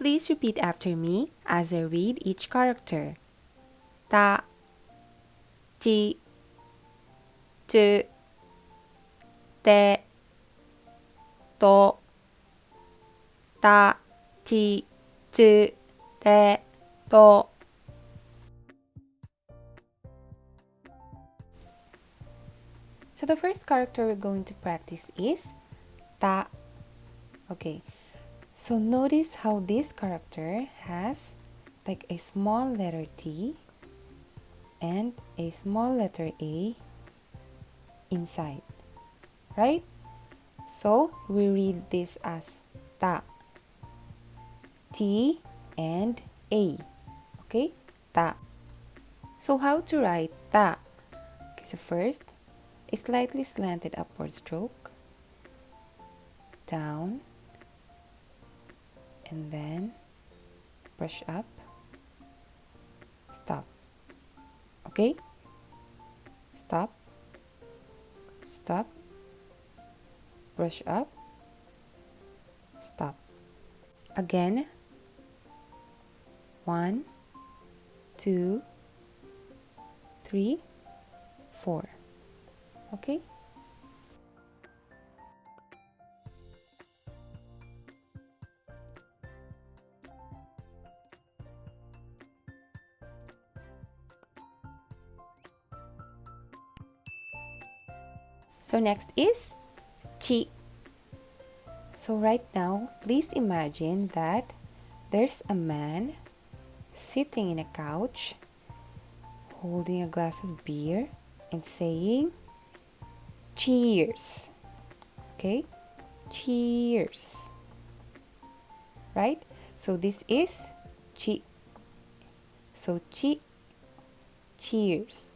Please repeat after me as I read each character. た、ち、つ、て、と、た、ち、つ、て、と。So the first character we're going to practice is ta. Okay, so notice how this character has like a small letter T and a small letter A inside, right? So we read this as ta, T and A, okay? Ta. So how to write ta? Okay, so first, a slightly slanted upward stroke, down, and then brush up, stop. Okay? Stop, stop, brush up, stop. Again. 1, 2, 3, 4. Okay? So next is chi. So right now, please imagine that there's a man sitting in a couch, holding a glass of beer and saying, cheers. Okay? Cheers. Right? So this is chi. So chi, cheers.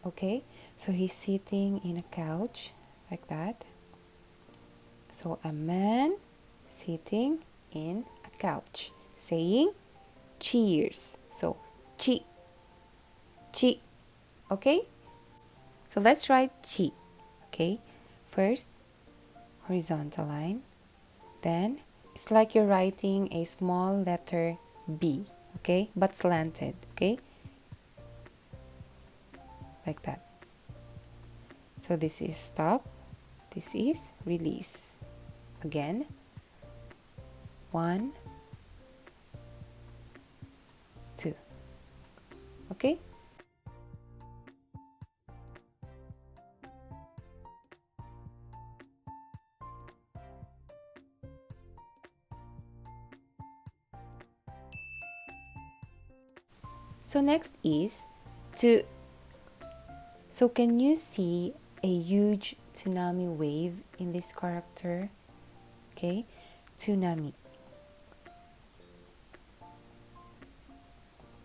Okay? So he's sitting in a couch like that. So a man sitting in a couch saying cheers. So chi, chi. Okay? So let's write chi. Okay? First, horizontal line. Then it's like you're writing a small letter B. Okay? But slanted. Okay? Like that. So this is stop. This is release. Again. 1, 2. Okay? So next is to. So can you see a huge tsunami wave in this character? Okay, tsunami.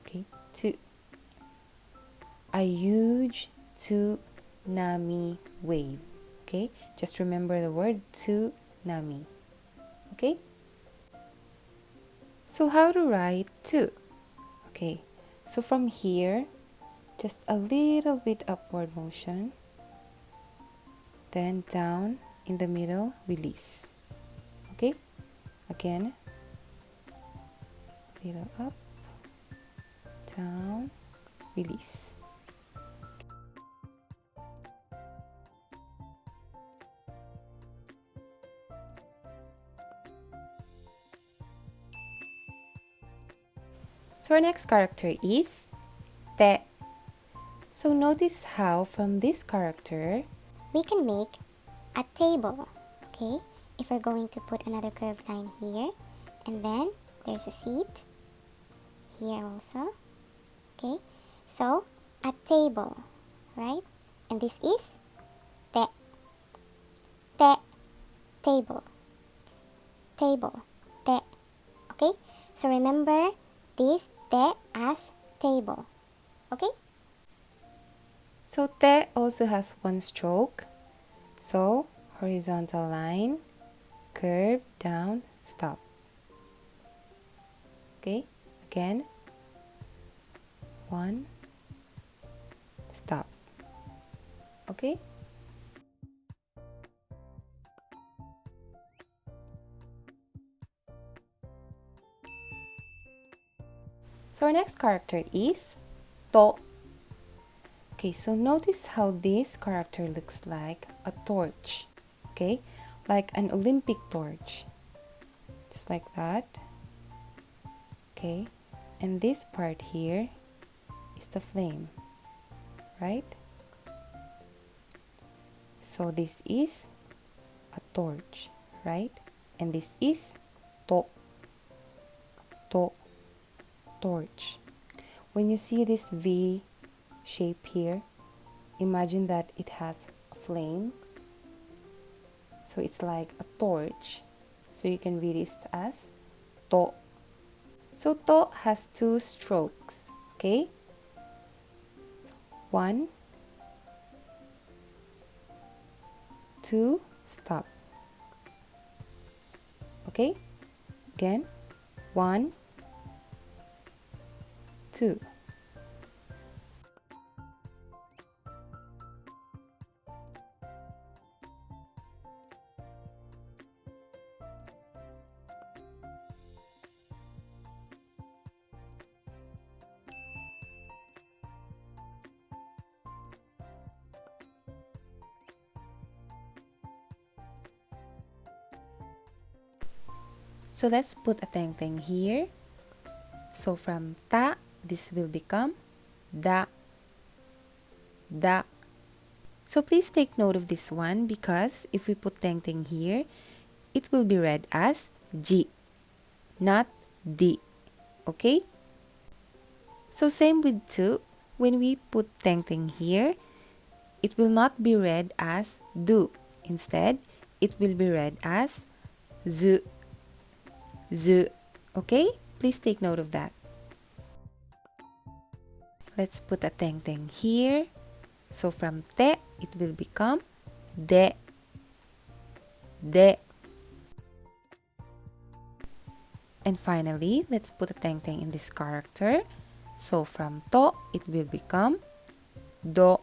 Okay, to. A huge tsunami wave. Okay, just remember the word tsunami. Okay, so how to write to? Okay, so from here, just a little bit upward motion, then down in the middle, release. Okay, again, little up, down, release. So our next character is te. So notice how from this character we can make a table. Okay, if we're going to put another curved line here, and then there's a seat here also. Okay, so a table, right? And this is te. Te, table, table, te. Okay, so remember this te as table. Okay, so te also has one stroke. So horizontal line, curve, down, stop. Okay, again, 1, stop. Okay. So our next character is to. Okay, so notice how this character looks like a torch. Okay, like an Olympic torch. Just like that. Okay, and this part here is the flame, right? So this is a torch, right? And this is to, torch. When you see this V shape here, imagine that it has a flame. So it's like a torch. So you can read it as to. So to has 2 strokes, okay? So 1, 2, stop. Okay? Again, 1, 2. So let's put a teng here. So from ta, this will become da. So please take note of this one, because if we put teng here, it will be read as ji, not di. Okay? So same with tu. When we put teng here, it will not be read as du. Instead, it will be read as zu. Okay? Please take note of that. Let's put a teng here. So from te, it will become de. And finally, let's put a teng in this character. So from to, it will become do.